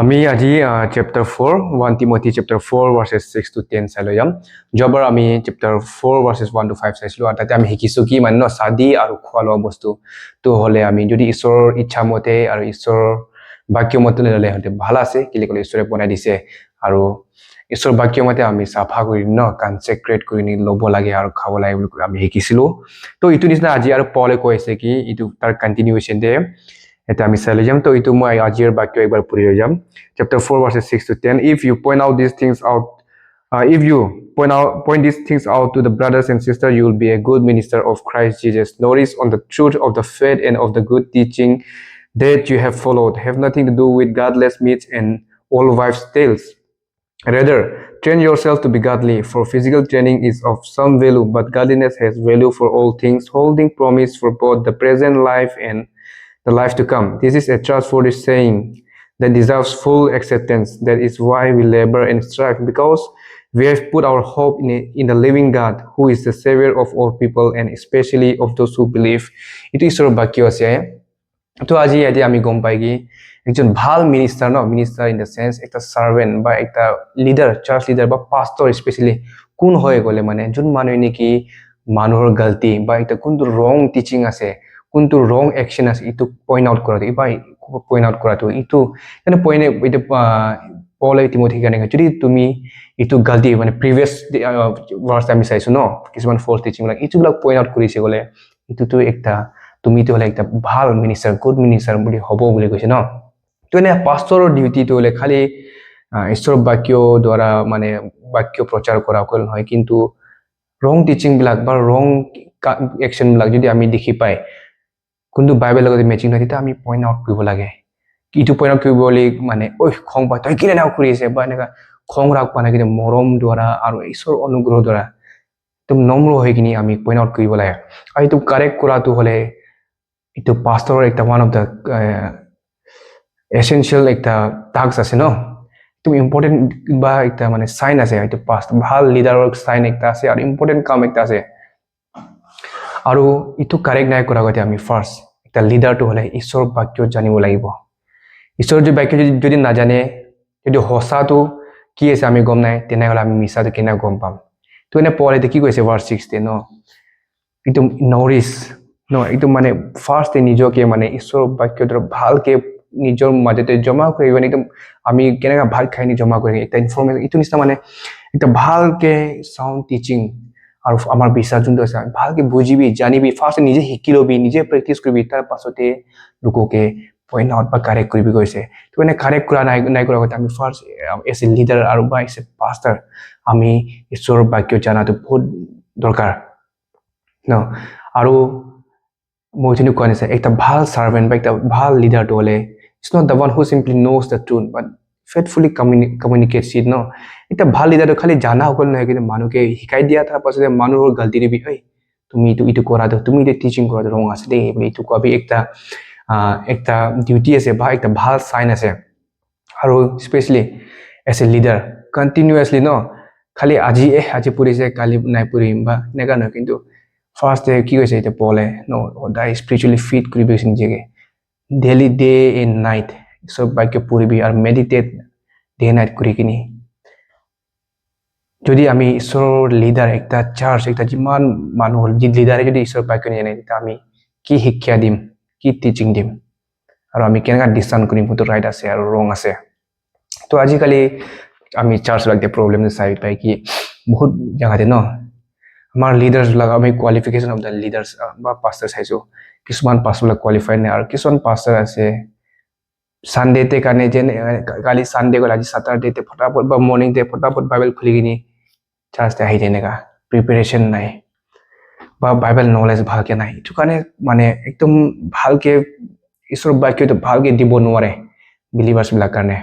আমি আজি chapter 4 1 Timothy chapter 4 verses 6 to 10 চাই লৈ যাম যবৰ আমি chapter 4 verses 1 to 5 চাইছিলো আৰু তাতে আমি শিকিছো কি মানে সাদি আৰু খোৱা লোৱা বস্তু তো হলে আমি যদি ঈশ্বৰৰ ইচ্ছা মতে আৰু ঈশ্বৰৰ বাক্য মতে ললে হতে ভাল আছে কিলে কলে ঈশ্বৰে বনাই দিছে আৰু ঈশ্বৰৰ বাক্য মতে আমি সাফা কৰি কনসেক্ৰেট কৰি ল'ব লাগে আৰু খাব লাগে বুলি আমি শিকিছিলো তো ইটো নিচিনা আজি আৰু পলে কৈছে কি ইটো তাৰ কন্টিনিউৱেশ্যন দে এটা আমি চাই লৈ যাম তো ইটো মই আজিৰ বাক্য একবাৰ পঢ়ি লৈ যাম chapter 4 verses 6 to 10 if you point out these things out if you point these things out to the brothers and sisters you will be a good minister of Christ Jesus nourish on the truth of the faith and of the good teaching that you have followed have nothing to do with godless myths and old wives tales rather train yourself to be godly for physical training is of some value but godliness has value for all things holding promise for both the present life and the life to come. This is a trustworthy saying that deserves full acceptance. That is why we labor and strive because we have put our hope in the living God who is the savior of all people and especially of those who believe. Itu ঈশ্বৰৰ বাক্য আছে তো আজি ইয়াতে আমি গম পাই কি একজন ভাল minister minister in the sense একটা সার্ভেন্ট বা একটা লিডার চার্চ লিডার বা পাস্টর স্পেশালি কোন হয়ে গলে মানে যোন মানুহে নেকি মানুহৰ গলতি বা এটা কোনটো ৰং টিচিং আছে কোনটো ৰং একশন আছে ইটো পইণ্ট আউট কৰাটো বা পইণ্ট আউট কৰাটো ইটো মানে পইণ্ট এটা পলে তিমথি কাৰণে যদি তুমি ইটো গলতি মানে প্ৰিভিয়াছ ভাৰ্ছ আমি চাইছো কিছুমান ফল্ছ টিচিং বিলাক ইটোবিলাক পইণ্ট আউট কৰিছে গলে ইটোতো একটা তুমি তো হলে একটা ভাল মিনিষ্টাৰ গুড মিনিষ্টাৰ বুলি হ'ব বুলি কৈছে তো এনে পাষ্টৰৰ ডিউটিটো হলে খালি ঈশ্বৰৰ বাক্য দ্বাৰা মানে বাক্য প্ৰচাৰ কৰা অকল নহয় কিন্তু ৰং টিচিং বিলাক বা ৰং একশন বিলাক যদি আমি দেখি পাই কোনটো বাইবেলৰ লগত মেচিং নহয় তেতিয়া আমি পইণ্ট আউট কৰিব লাগে ইটো পইণ্ট আউট কৰিবলৈ মানে খং পায় তই কিনে নাও কৰি আছে বা এনেকুৱা খং ৰাগ পোৱা নাই কিন্তু মৰম দ্বাৰা আৰু ঈশ্বৰৰ অনুগ্ৰহ দ্বাৰা একদম নম্ৰ হৈ কিনি আমি পইণ্ট আউট কৰিব লাগে আৰু এইটো কাৰেক্ট কৰাটো হলে এইটো পাষ্টৰৰ একটা ওৱান অফ দ্য এসেনশিয়াল একটা টাস্ক আছে একদম ইম্পৰ্টেণ্ট বা একটা মানে সাইন আছে এইটো পাষ্ট ভাল লিডাৰৰ সাইন একটা আছে আৰু ইম্পৰ্টেণ্ট কাম একটা আছে আৰু ইটো কাৰেক্ট নাই কৰা গতে আমি ফাৰ্ষ্ট একটা লিডাৰটো হলে ঈশ্বৰৰ বাক্য জানিব লাগিব ঈশ্বৰৰ বাক্য যদি নাজানে যদি সঁচাটো কি আছে আমি গম নাই তেনেহলে আমি মিছাটো কেনে গম পাম তো এনে পলে কি কৈছে ভাৰ্ছ 6 একদম নৰিছ একদম মানে ফাৰ্ষ্ট নিজকে মানে ঈশ্বৰৰ বাক্যৰ দ্বাৰা ভালকে নিজৰ মাজতে জমা কৰিব একদম আমি কেনেকা ভাত খাই নি জমা কৰি এটা ইনফৰমেশ্যন ইটো নিচিনা মানে একটা ভালকে সাউণ্ড টিচিং আৰু আমাৰ বিশ্বাস যোনটো আছে ভালকে বুজিবি জানিবি ফাৰ্ষ্ট নিজে শিকি লবি নিজে প্ৰেক্টিচ কৰিবি তাৰ পাছতে লোককে পইণ্ট আউট বা কাৰেক্ট কৰিবি কৈছে তো এনে কাৰেক্ট কৰা নাই কৰা কথা আমি ফাৰ্ষ্ট এজ এ লিডাৰ আৰু বা এজ এ পাষ্টাৰ আমি ঈশ্বৰৰ বাক্য জানাটো বহুত দৰকাৰ আৰু মই যিটো কোৱা নিচিনা একটা ভাল সাৰ্ভেণ্ট বা একটা ভাল লিডাৰটো হলে it's not the one who simply knows the truth but faithfully communicates it এটা ভাল লিডাৰটো খালি জানা অকল নহয় কিন্তু মানুহকে শিকাই দিয়া তাৰ পাছতে মানুহৰ গলতি দিবি তুমি ইটো কৰাটো তুমি এতিয়া টিচিং কৰাটো ৰং আছে দেই বুলি ইটো কোৱাবি একটা ডিউটি আছে বা একটা ভাল সাইন আছে আৰু specially as a leader continuously খালি আজি পঢ়িছে কালি নাই পঢ়িম বা এনেকুৱা নহয় কিন্তু ফাৰ্ষ্ট কি কৈছে এতিয়া পলে সদায় স্পিৰিচুৱেলি ফিট কৰিব গৈছে নিজকে ডেইলি ডে এণ্ড নাইট ঈশ্বৰ বাক্য পঢ়িবি আৰু মেডিটেট ডে নাইট কৰি কিনি যদি আমি ঈশ্বৰৰ লিডাৰ একটা চাৰ্চ একটা যিমান মানুহ যি লিডাৰে যদি ঈশ্বৰৰ বাক্য নিজানে তেতিয়া আমি কি শিক্ষা দিম কি টিচিং দিম আৰু আমি কেনেকৈ ডিছাৰ্ণ কৰিম কোনটো ৰাইট আছে আৰু ৰং আছে তো আজিকালি আমি চাৰ্চবিলাক প্ৰব্লেম চাই পাই কি বহুত জেগাতে আমাৰ লিডাৰ্ছবিলাক আমি কোৱালিফিকেশ্যন অফ দ্য লিডাৰ্ছ বা পাষ্টাৰ চাইছোঁ কিছুমান পাষ্টাৰবিলাক কোৱালিফাইড নাই আৰু কিছুমান পাষ্টাৰ আছে সানডেতে কাৰণে যেন কালি সানডে গ'ল আজি সাটাৰডেতে ফটাফট বা মৰ্ণিংতে ফটাফট বাইবেল খুলি কিনি চাৰ্চতে আহি তেনেকুৱা প্ৰিপেৰেশ্যন নাই বা বাইবেল নলেজ ভালকে নাই এইটো কাৰণে মানে একদম ভালকে ঈশ্বৰৰ বাক্যটো ভালকে দিব নোৱাৰে বিলিভাৰ্ছবিলাক কাৰণে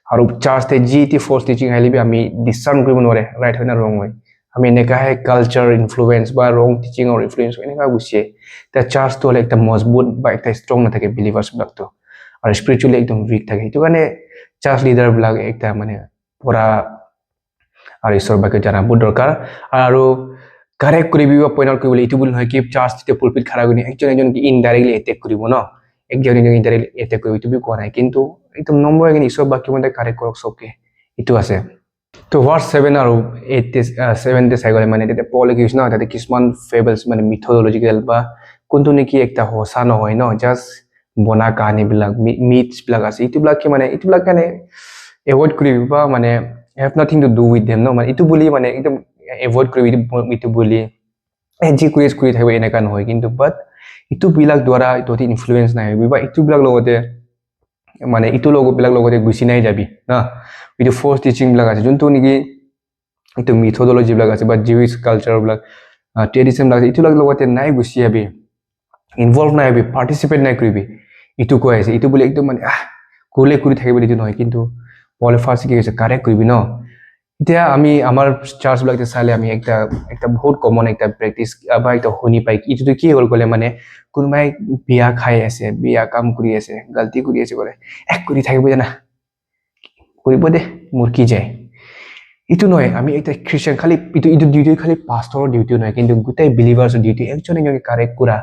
আৰু চাৰ্চতে যি টি ফ'ৰ্চ টিচিং আহিলে আমি ডিছাৰ্ণ কৰিব নোৱাৰে ৰাইট হয় না ৰং হয় আমি এনেকুৱাহে কালচাৰ ইনফ্লুৱেঞ্চ বা ৰং টিচিঙৰ ইনফ্লুৱেঞ্চ এনেকুৱা গুচিয়ে এতিয়া চাৰ্চটো হ'লে একটা মজবুত বা একটা ষ্ট্ৰং নাথাকে বিলিভাৰ্ছবিলাকটো আৰু স্পিৰিচুৱেলি একদম উইক থাকে সেইটো কাৰণে চাৰ্চ লিডাৰবিলাক একটা মানে পঢ়া আৰু ঈশ্বৰৰ বাক্য জানা বহুত দৰকাৰ আৰু কাৰেক্ট কৰিবি বা পইণ্ট আউট কৰিবলৈ এইটো বুলি নহয় কি চাৰ্চ যেতিয়া পুলপিত খাৰা কৰি একজন ইনডাইৰেক্টলি এটেক কৰিব একজন ইনডাইৰেক্টলি এটেক কৰিব এইটো কোৱা নাই কিন্তু একদম নম্বৰ এখিনি ঈশ্বৰ বাক্য মতে কাৰেক্ট কৰক চবকে এইটো আছে তো ভাৰ্চ 7 আৰু 8 7 চাই গ'লে মানে তেতিয়া পলে কি হৈছে ন তাতে কিছুমান ফেবলছ মানে মিথোলজিকেল বা কোনটো নেকি একটা সঁচা নহয় ন জাষ্ট বনা কাহিনীবিলাক মিথছবিলাক আছে এইটোবিলাকে মানে এইটোবিলাক কাৰণে এভইড কৰিবি বা মানে have nothing to do with them ন মানে এইটো বুলি মানে একদম এভইড কৰিবি এইটো বুলি যি কৰি থাকিব এনেকুৱা নহয় কিন্তু বাট ইটোবিলাক দ্বাৰা তহঁতি ইনফ্লুৱেঞ্চ নাই হ'বি বা ইটোবিলাক লগতে মানে ইটো লগবিলাক লগতে গুচি নাই যাবি না এইটো ফ'ৰ্চ টিচিংবিলাক আছে যোনটো নেকি এইটো মিথোলজিবিলাক আছে বা জিউইছ কালচাৰবিলাক ট্ৰেডিশ্যনবিলাক আছে ইটোবিলাক লগতে নাই গুচি যাবি ইনভলভ নাই হ'বি পাৰ্টিচিপেট নাই কৰিবি ইটো কৈ আছে ইটো বুলি একদম মানে ক'লে কৰি থাকিব এইটো নহয় কিন্তু পলে ফাৰ্ষ্ট কি কৈছে কাৰেক্ট কৰিবি ন এতিয়া আমি আমাৰ চাৰ্চবিলাক চালে আমি একটা বহুত কমন একটা প্ৰেক্টিচ বা একটা শুনি পাই এইটোতো কি হ'ল ক'লে মানে কোনোবাই বিয়া খাই আছে বিয়া কাম কৰি আছে গাল্টি কৰি আছে ক'লে কৰি থাকিব জানা কৰিব দে মোৰ কি যায় এইটো নহয় আমি এটা খ্ৰীষ্টিয়ান খালি এইটো ডিউটি খালি পাষ্টৰৰ ডিউটি নহয় কিন্তু গোটেই বিলিভাৰ্ছৰ ডিউটি একজনে কাৰেক্ট কৰা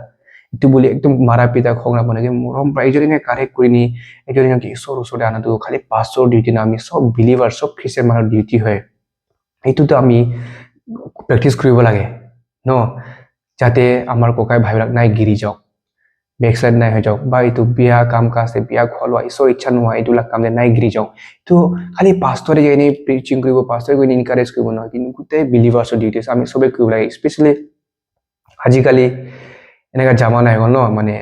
এইটো বুলি একদম মাৰা পিতা খংৰাব নালাগে মৰম পৰা এইজনে কাৰেক্ট কৰি নি এইজনে ঈশ্বৰৰ ওচৰতে আনাটো খালি পাষ্টৰৰ ডিউটি না আমি চব বিলিভাৰ চব খ্ৰীষ্টিয়ান মানুহৰ ডিউটি হয় এইটোতো আমি প্ৰেক্টিচ কৰিব লাগে ন যাতে আমাৰ ককাই ভাইবিলাক নাই গিৰি যাওক বেকসাইড নাই হৈ যাওক বা এইটো বিয়া কাম কাজ বিয়া খোৱা লোৱা ঈশ্বৰৰ ইচ্ছা নোহোৱা এইবিলাক কাম নাই গিৰি যাওক তো খালি পাষ্টৰে যাই এনেই প্ৰিচিং কৰিব পাষ্টৰে গৈ ইনকাৰেজ কৰিব নহয় কিন্তু গোটেই বিলিভাৰ্ছৰ ডিউটি আমি চবেই কৰিব লাগে স্পেচিয়েলি আজিকালি এনেকুৱা জামানা হৈ গ'ল ন মানে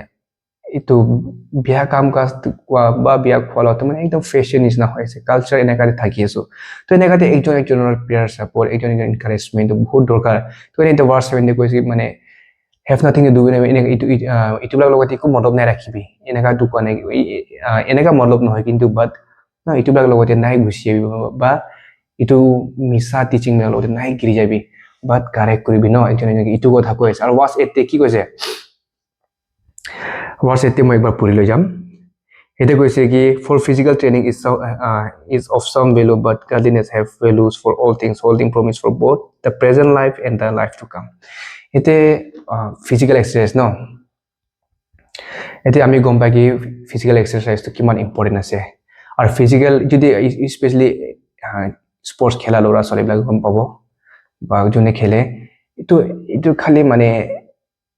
এইটো বিয়া কাম কাজ কোৱা বা বিয়া খোৱা লোৱাটো মানে একদম ফেশ্বন নিচিনা হৈ আছে কালচাৰ এনেকুৱাতে থাকি আছো তো এনেকুৱাতে একজনৰ প্ৰেয়াৰ চাপৰ্ট একজনৰ এনকাৰেজমেণ্ট বহুত দৰকাৰ তো এনেই ভাৰ্চ 7 কৈছে মানে হেভ নাথিং টু ডু এইটোবিলাক লগত একো মতলব নাই ৰাখিবি এনেকুৱা কোৱা নাই এনেকুৱা মতলব নহয় কিন্তু বাট ন এইটোবিলাক লগতে নাই গুচি যাবি বা এইটো মিছা টিচিংবিলাক লগতে নাই গিৰি যাবি বাট কাৰেক্ট কৰিবি ন একজনে এইটো কথা কৈ আছে আৰু ভাৰ্চ 8 কি কৈছে ভাৰ্চ 8 মই একবাৰ পঢ়ি লৈ যাম এটা কৈছে কি for physical training is of some value but godliness have values for all things holding promise for both the present life and the life to come এতিয়া ফিজিকেল এক্সাৰচাইজ ন এতিয়া আমি গম পাই কি ফিজিকেল এক্সাৰচাইজটো কিমান ইম্পৰ্টেণ্ট আছে আৰু ফিজিকেল যদি স্পেচিয়েলি স্পৰ্টছ খেলা ল'ৰা ছোৱালীবিলাক গম পাব বা যোনে খেলে এইটো খালি মানে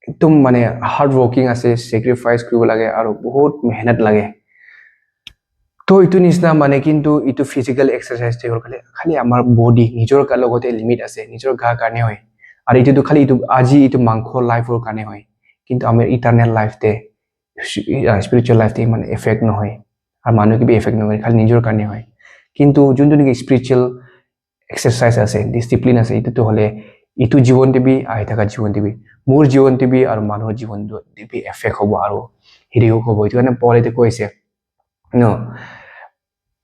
একদম মানে হাৰ্ড ৱৰ্কিং আছে চেক্ৰিফাইচ কৰিব লাগে আৰু বহুত মেহনত লাগে তো এইটো নিচিনা মানে কিন্তু এইটো ফিজিকেল এক্সাৰচাইজ খালি আমাৰ বডি নিজৰ লগতে লিমিট আছে নিজৰ গা কাৰণে হয় আৰু এইটোতো খালি এইটো মাংস লাইফৰ কাৰণে হয় কিন্তু আমাৰ ইটাৰনেল লাইফতে স্পিৰিচুৱেল লাইফতে ইমান এফেক্ট নহয় আৰু মানুহ কিবা এফেক্ট নহয় খালি নিজৰ কাৰণে হয় কিন্তু যোনটো নেকি স্পিৰিচুৱেল এক্সাৰচাইজ আছে ডিচিপ্লিন আছে এইটোতো হ'লে এইটো জীৱন দিবি আহি থকা জীৱন দিবি মোৰ জীৱন দিবি আৰু মানুহৰ জীৱন দিবি এফেক্ট হ'ব আৰু হেৰিও হ'ব এইটো কাৰণে পলে কৈছে ন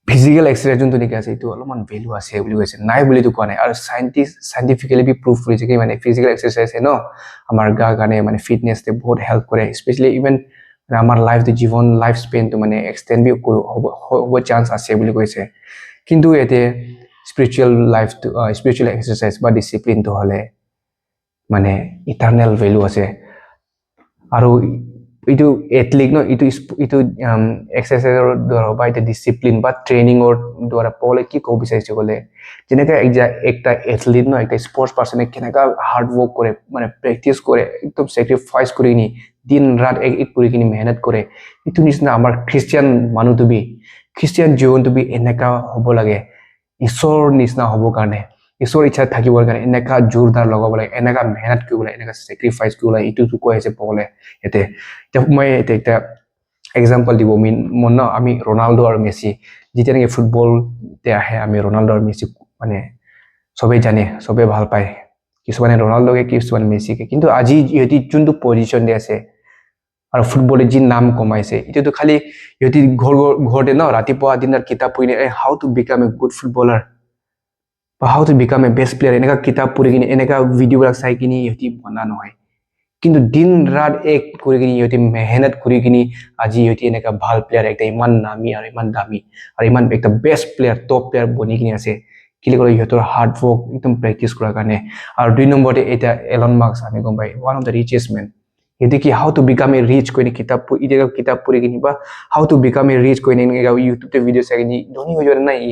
ফিজিকেল এক্সাৰচাইজ যোনটো নেকি আছে এইটো অলপমান ভেলু আছে বুলি কৈছে নাই বুলিতো কোৱা নাই আৰু চাইণ্টিফিকেলি প্ৰুফ কৰিছে কি মানে ফিজিকেল এক্সাৰচাইজে ন আমাৰ গাৰ কাৰণে মানে ফিটনেছতে বহুত হেল্প কৰে স্পেচিয়েলি ইভেন আমাৰ জীৱন লাইফ স্পেনটো মানে এক্সটেণ্ড হ'ব চান্স আছে বুলি কৈছে কিন্তু ইয়াতে স্পিৰিচুৱেল লাইফটো স্পিৰিচুৱেল এক্সাৰচাইজ বা ডিচিপ্লিনটো হ'লে মানে ইটাৰনেল ভেলু আছে আৰু এইটো এথলিক ন এইটো এক্সাৰচাইজৰ দ্বাৰা বা এটা ডিচিপ্লিন বা ট্ৰেইনিঙৰ দ্বাৰা পলে কি ক'ব বিচাৰিছে ক'লে যেনেকৈ একটা এথলিট ন একটা স্পৰ্টছ পাৰ্চনে কেনেকুৱা হাৰ্ড ৱৰ্ক কৰে মানে প্ৰেক্টিচ কৰে একদম চেক্ৰিফাইচ কৰি নি দিন ৰাত এক কৰি কিনি মেহনত কৰে এইটো নিচিনা আমাৰ খ্ৰীষ্টিয়ান মানুহটো বি খ্ৰীষ্টিয়ান জীৱনটো বি এনেকুৱা হ'ব লাগে ঈশ্বৰৰ নিচিনা হ'বৰ কাৰণে ঈশ্বৰৰ ইচ্ছাত থাকিবৰ কাৰণে এনেকুৱা জোৰদাৰ লগাব লাগে এনেকুৱা মেহনত কৰিব লাগে এনেকুৱা চেক্ৰিফাইচ কৰিব লাগে এইটো কৈ আছে পলে এতিয়া মই এটা এক্সাম্পল দিব মন ন আমি ৰনাল্ডো আৰু মেছি যেতিয়া নেকি ফুটবলতে আহে আমি ৰনাল্ডো আৰু মেছি মানে চবেই জানে চবেই ভাল পায় কিছুমানে ৰনাল্ডোকে কিছুমানে মেছিকে কিন্তু আজি ইহঁতি যোনটো পজিশ্যন দি আছে আৰু ফুটবলে যি নাম কমাইছে এইটোতো খালি ইহঁতি ঘৰতে ন ৰাতিপুৱা দিনৰ কিতাপ পঢ়ি how to become a good footballer বা how to become a best player এনেকুৱা কিতাপ পঢ়ি কিনি এনেকুৱা ভিডিঅ'বিলাক চাই কিনি ইহঁতি বনা নহয় কিন্তু দিন ৰাত এক কৰি কিনি ইহঁতি মেহনত কৰি কিনি আজি ইহঁতি এনেকুৱা ভাল প্লেয়াৰ একটা ইমান নামী আৰু ইমান দামী আৰু ইমান একটা বেষ্ট প্লেয়াৰ টপ প্লেয়াৰ বনি কিনি আছে কি ক'লে ইহঁতৰ হাৰ্ড ৱৰ্ক একদম প্ৰেক্টিচ কৰাৰ কাৰণে আৰু 2 নম্বৰতে এতিয়া এলন মাস্ক আমি গম পাই one of the richest men Yaitu ki how to become a rich koine kitab puri kini ba how to become a rich koine YouTube te video sa kini doni ho jore na i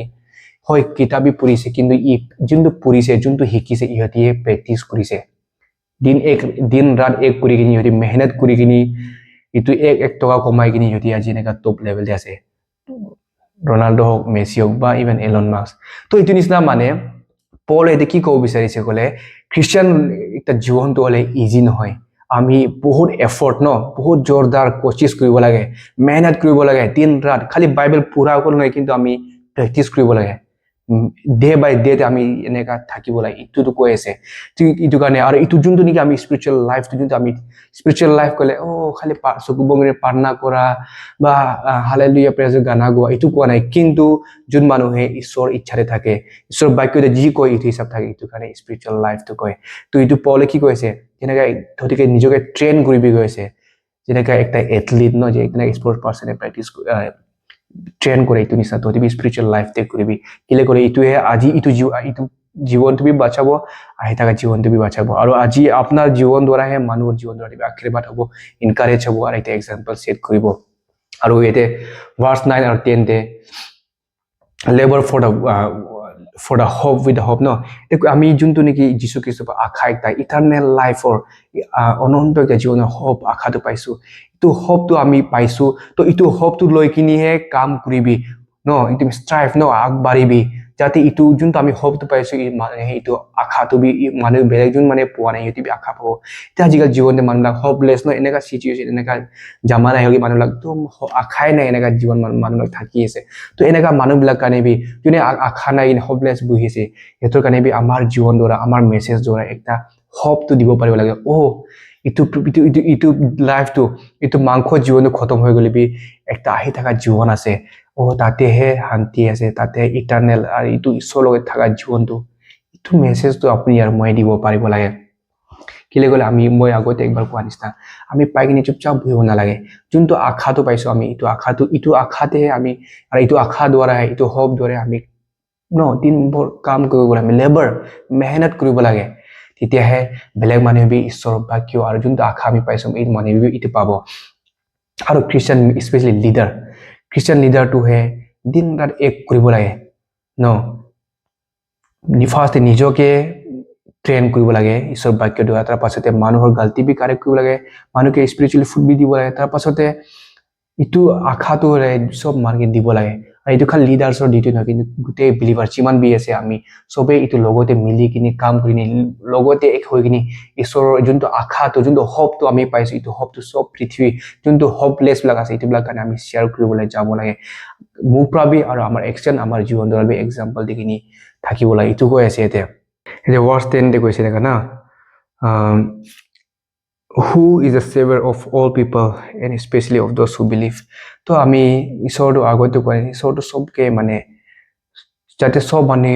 hoi kitabi puri se kintu i juntu puri se juntu hiki se ihoti practice kuri se din rat ek kuri kini ihoti mehnat kuri kini itu ek toka komai kini ihoti aji neka top level de ase Ronaldo hok Messi hok ba even Elon Musk to itu nisna mane Paul ete ki ko bisarise kole Christian ekta জীবন to hole easy নহয় আমি বহুত effort ন বহুত জোৰদাৰ coaches কৰিব লাগে মেহনত কৰিব লাগে দিন ৰাত খালি বাইবেল পুৰা কৰিব নহয় কিন্তু আমি প্ৰেক্টিছ কৰিব লাগে ডে বাই ডে আমি এনেকা থাকিব লাগে ইটো কৈ আছে ইটো কাৰণে আৰু ইটো যোনটো নেকি আমি স্পিৰিচুৱেল লাইফ যোনটো আমি স্পিৰিচুৱেল লাইফ কলে ও খালি চকু বঙৰে প্ৰাৰ্থনা কৰা বা হালেলুয়া প্ৰেজ গানা গোৱা ইটো কোৱা নাই কিন্তু যোন মানুহে ঈশ্বৰ ইচ্ছাৰে থাকে ঈশ্বৰ বাক্যতে যি কয় ইটো হিচাপ থাকে ইটো কাৰণে স্পিৰিচুৱেল লাইফটো কয় তো ইটো পলে কি কৈছে যেনেকা ধতিকে নিজকে ট্ৰেইন কৰিবি গৈছে যেনেকা একটা এথলিট ন যে একটা স্পোৰ্টস পাৰ্সনে প্ৰ্যাকটিস ট্ৰেন কৰে ইটো নিচিনা তহঁতি স্পিৰিচুৱেল লাইফ তে কৰিবি কিলে কৰে ইটোহে আজি ইটো জীৱন তুমি বাঁচাব আহি থকা জীৱন তুমি বাঁচাব আৰু আজি আপোনাৰ জীৱন দ্বাৰাহে মানুহৰ জীৱন দ্বাৰা আশীৰ্বাদ হ'ব ইনকাৰেজ হ'ব আৰু এটা এক্সাম্পল সেট কৰিব আৰু এতে ভাৰ্স 9 আৰু 10 তে labor for the hope with the hope no আমি যোনটো নেকি যীশু খ্ৰীষ্টৰ আশা একটা ইটাৰনেল লাইফৰ অনন্ত একটা জীৱনৰ hope আশাটো পাইছো ইটো hopeটো আমি পাইছো তো ইটো hopeটো লৈ কিনিহে কাম কৰিবি ন ইটো ষ্ট্ৰাইভ ন আগবাঢ়িবি যাতে ইটো যোনটো আমি hopeটো পাইছো ইটো আশাটো বি মানুহ বেলেগ যোন মানে পোৱা নাই ইটো আশা পাব এতিয়া আজিকালি জীৱনতে মানুহবিলাক হপলেছ ন এনেকা সিচুৱেশ্যন এনেকা জামানা হৈ মানুহবিলাক তো আশাই নাই এনেকা জীৱন মানুহবিলাক থাকি আছে তো এনেকা মানুহবিলাক কাৰণে বি যোনে আশা নাই হপলেছ বহিছে হেতৰ কাৰণে বি আমাৰ জীৱন দ্বাৰা আমাৰ মেছেজ দ্বাৰা একটা hopeটো দিব পাৰিব লাগে ও ইটো লাইফটো ইটো মাংস জীৱনটো খতম হৈ গলে বি একটা আহি থকা জীৱন আছে ও তাতেহে শান্তি আছে তাতে ইটাৰনেল আৰু ইটো ঈশ্বৰৰ লগত থকা জীৱনটো ইটো মেছেজটো আপুনি আৰু মই দিব পাৰিব লাগে কিলে গলে আমি মই আগতে একবাৰ কোৱা নিচিনা আমি পাই কিনে চুপচাপ বহিব নালাগে যোনটো আশাটো পাইছো আমি ইটো আশাতেহে আমি আৰু ইটো আশা দ্বাৰা ইটো হোপ দ্বাৰা আমি ন দিনভৰ কাম কৰিব লাগে আমি লেবাৰ মেহনত কৰিব লাগে তেতিয়াহে বেলেগ মানুহে বি ঈশ্বৰৰ বাক্য আৰু যোনটো আশা আমি পাইছো এই মানুহে ইটো পাব আৰু খ্ৰীষ্টিয়ান স্পেচিয়েলি খ্ৰীষ্টিয়ান লিডাৰটো হে দিন ৰাত এক কৰিব লাগে ন ফাৰ্ষ্ট নিজকে ট্ৰেইন কৰিব লাগে ঈশ্বৰ বাক্য দ্বাৰা তাৰ পাছতে মানুহৰ গালতি বি কাৰেক্ট কৰিব লাগে মানুহকে স্পিৰিচুৱেলি ফুড বি দিব লাগে তাৰ পাছতে ইটো আশাটো সব মানুহে দিব লাগে আৰু এইটো খালি লিডাৰ্ছৰ ডিউটি নহয় কিন্তু গোটেই বিলিভাৰ যিমান বি আছে আমি সবেই ইটো লগতে মিলি কিনি কাম কৰি লগতে এক হৈ কিনি ঈশ্বৰৰ যোনটো আশাটো যোনটো হোপটো আমি পাইছো ইটো হোপটো সব পৃথিৱী যোনটো হোপলেছ বিলাক আছে ইটোবিলাক কাৰণে আমি শ্বেয়াৰ কৰিবলৈ যাব লাগে মোক প্ৰাবি আৰু আমাৰ একচন আমাৰ জীৱন দ্বাৰা বি এক্সাম্পল দি কিনি থাকিব লাগে ইটো কৈ আছে এতিয়া verse 10 de koise na who is the savior of all people and especially of those who believe to ami ishor to agote koi ishor to sob ke mane jate sob mane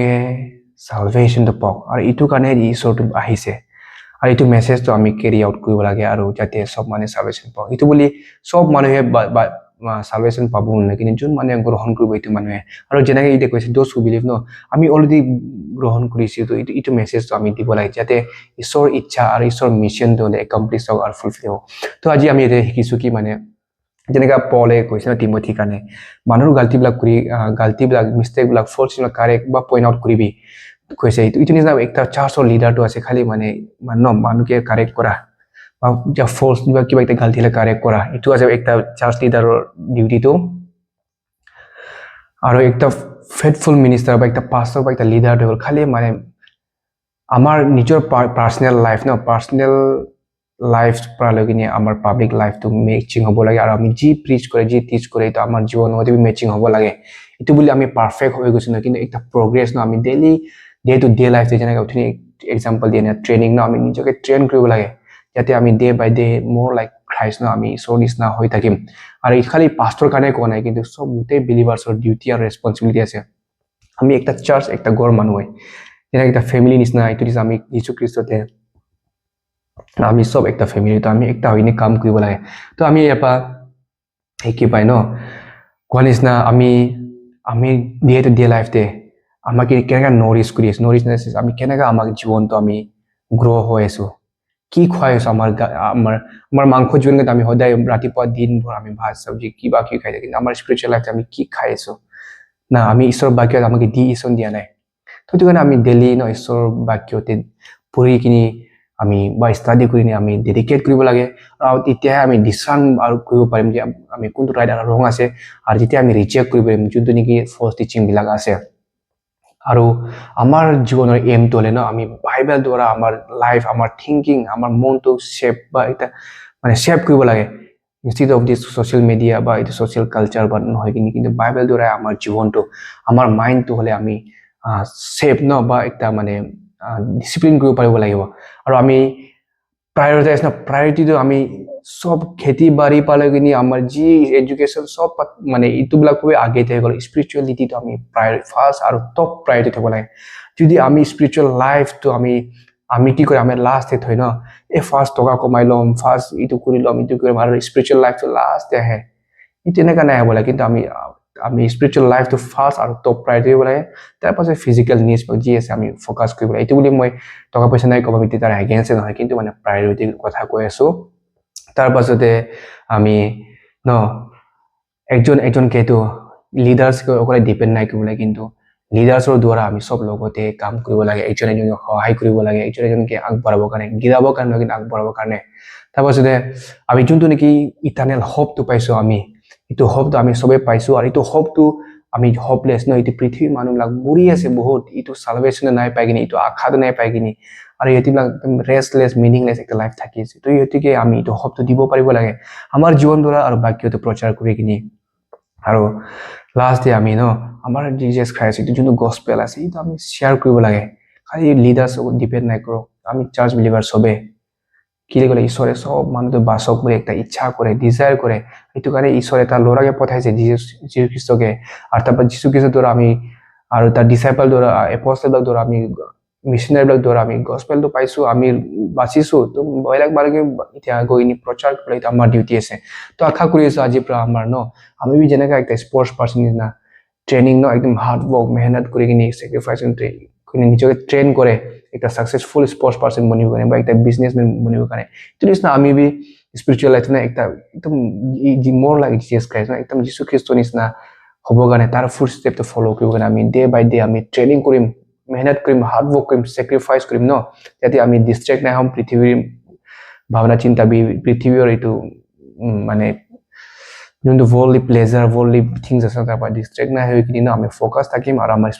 salvation to pau ar itu kane ishor to ahise ar itu message to ami carry out koribo lage aru jate sob mane salvation pau itu boli sob manuhe salvation pabu lekin jun mane grohon koribo itu manuhe aru jenage ite koise those who believe no ami already গ্রহণ করেছি তো ইটো message তো আমি দিব লাগে যাতে ঈশ্বৰ ইচ্ছা আৰু ঈশ্বৰ মিশন তো একমপ্লিশ হোক আৰু ফুলফিল হোক তো আজি আমি এতে শিকিছো কি মানে যেনেকা পলে কৈছে না টিমথি কাৰণে মানুহৰ গালতিবিলাক মিস্টেকবিলাক ফল্টবিলাক কাৰেক্ট বা পইণ্ট আউট কৰিবি কৈছে ইটো নিচিনা একটা চাৰ্চৰ লিডাৰটো আছে খালি মানে মানুহকে কাৰেক্ট কৰা বা যা ফল্ট কিবা একটা গালতিলে কাৰেক্ট কৰা ইটো আছে একটা চাৰ্চ লিডাৰৰ ডিউটিটো আৰু একটা faithful minister বা একটা pastor বা একটা leader হল খালি মানে আমার নিজের পার্সোনাল লাইফ না পার্সোনাল লাইফ পারলে আমার পাবলিক লাইফ তো ম্যাচিং হব লাগে আর আমি জি প্রিচ করে জি টিচ করে তো আমার জীবন মধ্যে ম্যাচিং হব লাগে এটো বলি আমি পারফেক্ট হয়ে গেছি না কিন্তু একটা প্রোগ্রেস না আমি daily day to day life যেনে উঠি এক্সাম্পল দিয়ে না ট্রেনিং না আমি নিজকে ট্রেন কৰিব লাগে যাতে আমি ডে বাই ডে মোৰ লাইক ক্ৰাইস্ট না আমি ঈশ্বৰ নিচিনা হৈ থাকিম আৰ এই খালি পাস্টৰ কাৰণে কোৱা নাই কিন্তু সব গোটেই বিলিভাৰ্ছৰ ডিউটি আৰু ৰেসপন্সিবিলিটি আছে আমি একটা চার্চ একটা গড় মানুহ যেনে একটা ফ্যামিলি নিচিনা এইটো দিছে আমি যীশু খ্ৰীষ্টতে আমি সব একটা ফ্যামিলি তো আমি একটা হইনি কাম কৰিব লাগে তো আমি ইয়াপা কি পাই ন কোৱা নিচিনা আমি ডে টু ডে লাইফতে আমাক কেনেকা নৰিছ কৰি আছো নৰিছনেছ আমি কেনেকা আমাক জীৱনটো আমি গ্ৰ' হৈ আছো কি খুৱাই আছো আমাৰ মাংস জীৱনত আমি সদায় ৰাতিপুৱা দিনভৰ আমি ভাত চব্জি কিবা কি খাই থাকি আমাৰ স্পিৰিচুৱেল লাইফ আমি কি খাই আছো না আমি ঈশ্বৰৰ বাক্য আমাক দি ঈশ্বৰ দিয়া নাই তো সেইটো কাৰণে আমি ডেইলি ন ঈশ্বৰৰ বাক্যতে পঢ়ি কিনি আমি বা ষ্টাডি কৰি আমি ডেডিকেট কৰিব লাগে আৰু তেতিয়াহে আমি ডিচাৰ্ণ আৰু কৰিব পাৰিম যে আমি কোনটো ৰাইট আৰু ৰং আছে আৰু যেতিয়া আমি ৰিজেক্ট কৰিব পাৰিম যোনটো নেকি ফল্ছ টিচিং বিলাক আছে আৰু আমাৰ জীৱনৰ এমটো হ'লে ন আমি বাইবেল দ্বাৰা আমাৰ লাইফ আমাৰ থিংকিং আমাৰ মনটো শ্বেপ বা এটা মানে শ্বেপ কৰিব লাগে ইনষ্টিড অফ দিছ ছ'চিয়েল মিডিয়া বা এইটো ছ'চিয়েল কালচাৰ বা নহয় কিন্তু বাইবেল দ্বাৰা আমাৰ জীৱনটো আমাৰ মাইণ্ডটো হ'লে আমি শ্বেপ ন বা এটা মানে ডিচিপ্লিন কৰিব পাৰিব লাগিব আৰু আমি প্ৰায়ৰিটাইজ ন প্ৰায়ৰিটিটো আমি সব খেতি বাড়ি পালে কিনি আমাৰ যি এডুকেশ্যন সব মানে ইটোবিলাক আগে থাকি গ'ল স্পিৰিচুৱেলিটিটো আমি ফাৰ্ষ্ট আৰু টপ প্ৰায়ৰিটি থ'ব লাগে যদি আমি স্পিৰিচুৱেল লাইফটো আমি কি কৰিম আমি লাষ্টে থৈ ন এই ফাৰ্ষ্ট টকা কমাই ল'ম ফাৰ্ষ্ট ইটো কৰি ল'ম ইটো কৰিম আৰু স্পিৰিচুৱেল লাইফটো লাষ্টে আহে ই তেনেকুৱা নাই হ'ব লাগে কিন্তু আমি স্পিৰিচুৱেল লাইফটো ফাৰ্ষ্ট আৰু টপ প্ৰায়ৰিটি হ'ব লাগে তাৰপাছত ফিজিকেল নিডছ যি আছে আমি ফ'কাছ কৰিব লাগে এইটো বুলি মই টকা পইচা নাই ক'ব আমি তাৰ এগেইনষ্টে নহয় কিন্তু মানে প্ৰায়ৰিটিৰ কথা কৈ আছো তাৰপাছতে আমি ন একজনকে এইটো লিডাৰ্ছ অকলে ডিপেণ্ড নাই কৰিব লাগে কিন্তু লিডাৰ্ছৰ দ্বাৰা আমি চব লগতে কাম কৰিব লাগে একজনক সহায় কৰিব লাগে একজনকে আগবঢ়াবৰ কাৰণে গিৰাবৰ কাৰণে কিন্তু আগবঢ়াবৰ কাৰণে তাৰপাছতে আমি যোনটো নেকি ইটাৰনেল হোপটো পাইছোঁ আমি এইটো হোপটো আমি চবেই পাইছোঁ আৰু এইটো হোপটো আমি হোপলেছ ন এইটো পৃথিৱীৰ মানুহবিলাক মৰি আছে বহুত এইটো চালভেশ্যনে নাই পাই কিনি এইটো আশাটো নাই পাই কিনি আৰু ইহঁতিবিলাক একদম ৰেষ্টলেছ মিনিংলেছ একটা লাইফ থাকি আছে তো ইহঁতিকে আমি এইটো হোপটো দিব পাৰিব লাগে আমাৰ জীৱন দ্বাৰা আৰু বাক্যটো প্ৰচাৰ কৰি কিনি আৰু লাষ্টে আমি ন আমাৰ জিজাছ খ্ৰাইষ্ট এইটো যোনটো গছপেল আছে এইটো আমি শ্বেয়াৰ কৰিব লাগে খালি লিডাৰ্ছক ডিপেণ্ড নাই কৰক আমি চাৰ্চ বিলিভাৰ চবে কি ক'লে ঈশ্বৰে চব মানুহটো বাচক বুলি একটা ইচ্ছা কৰে ডিজায়াৰ কৰে সেইটো কাৰণে ঈশ্বৰে এটা ল'ৰাকে পঠাইছে যীশু খ্ৰীষ্টকে আৰু তাৰপৰা যীশু খ্ৰীষ্টৰ দ্বাৰা আমি আৰু তাৰ ডিচাইপল দ্বাৰা এপষ্টলবিলাক দ্বাৰা আমি মিছনাৰীবিলাক দ্বাৰা আমি গছপেলটো পাইছোঁ আমি বাচিছোঁ তো বেলেগ মানুহে এতিয়া গৈ প্ৰচাৰ কৰে এইটো আমাৰ ডিউটি আছে তো আশা কৰি আছোঁ আজিৰ পৰা আমাৰ ন আমি যেনেকৈ একটা স্পৰ্টছ পাৰ্চন নিচিনা ট্ৰেইনিং ন একদম হাৰ্ড ৱৰ্ক মেহনত কৰি কিনি চেক্ৰিফাইচ নিজকে ট্ৰেইন কৰে একটা সাকসেসফুল স্পোৰ্টস পাৰ্সন বনিব কাৰণে বা একটা বিজনেসম্যান বনিব কাৰণে তো নিচিনা আমি বি স্পিৰিচুৱেল লাইফ না একটা একদম মোৰ লাইক জিসাস ক্ৰাইষ্ট না একদম যীশু খ্ৰীষ্ট নিচিনা হ'ব কাৰণে তাৰ ফুট ষ্টেপটো ফলো কৰিব কাৰণে আমি ডে বাই ডে আমি ট্ৰেইনিং কৰিম মেহনত কৰিম হাৰ্ড ৱৰ্ক কৰিম চেক্ৰিফাইচ কৰিম ন যাতে আমি ডিষ্ট্ৰেক্ট নাই হ'ম পৃথিৱীৰ ভাৱনা চিন্তা পৃথিৱীৰ এইটো মানে যোনটো worldly pleasure worldly things আছে তাৰ পৰা ডিষ্ট্ৰেক্ট নাই হৈ কিনি আমি ফ'কাছ থাকিম আৰু আমাৰ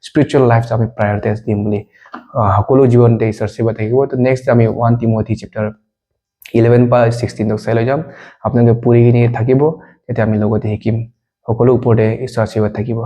স্পিৰিচুৱেল লাইফটো আমি প্ৰায়ৰিটাইজ দিম বুলি সকলো জীৱনতে ঈশ্বৰ সেৱা থাকিব তো নেক্সট আমি 1 টিমথি চেপ্টাৰ 11 পৰা 16 চাই লৈ যাম আপোনালোকে পঢ়ি কিনি থাকিব তেতিয়া আমি লগতে শিকিম সকলো ওপৰতে ঈশ্বৰ সেৱা থাকিব